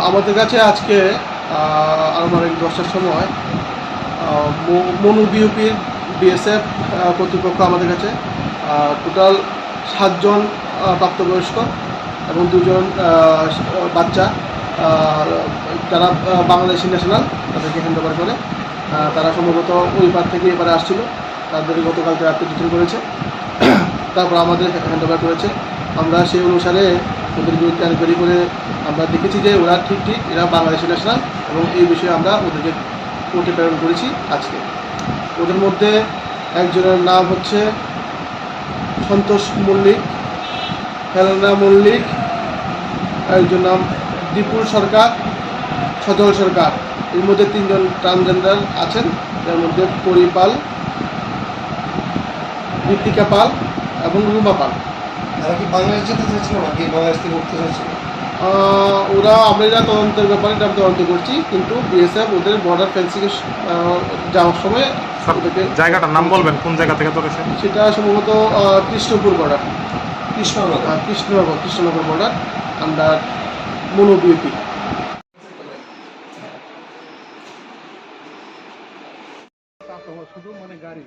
আমাদের কাছে আজকে আনুমানিক 10টার সময় মনু বিউপির বিএসএফ কর্তৃপক্ষ আমাদের কাছে টোটাল 7 জন প্রাপ্তবয়স্ক এবং 2 জন বাচ্চা যারা বাংলাদেশি ন্যাশনাল তাদেরকে হ্যান্ডওভার করে। তারা সম্ভবত ওই পার থেকে এবারে আসছিল, তাদের গতকালকে রাত্রে ডিটেন করেছে, তারপর আমাদের হ্যান্ডওভার করেছে। আমরা সেই অনুসারে ওদের বিরুদ্ধে এনকোয়ারি করে আমরা দেখেছি যে ওরা ঠিক এরা বাংলাদেশি ন্যাশনাল এবং এই বিষয়ে আমরা ওদেরকে কোর্টে প্রেরণ করেছি আজকে। ওদের মধ্যে একজনের নাম হচ্ছে সন্তোষ মল্লিক, হেলেনা মল্লিক, একজন নাম দীপুর সরকার, সজল সরকার। এর মধ্যে 3জন ট্রান্সজেন্ডার আছেন, যার মধ্যে পরিপাল, ঋতিকা পাল এবং রুমা পাল। তারা কি বাংলাদেশ যেতে চাইছিল নাকি বাংলাদেশ থেকে উঠতে চাইছিল? ওরা আমরা তদন্তের ব্যাপারে এটা তদন্ত করছি, কিন্তু বিএসএফ ওদের বর্ডার ফেন্সিং যাওয়ার সময় ওদেরকে জায়গাটার নাম বলবেন, কোন জায়গা থেকে ধরেছে? সেটা সম্ভবত Krishnapur border, Krishnanagar border under Manu BUP. শুধু মানে গাড়ি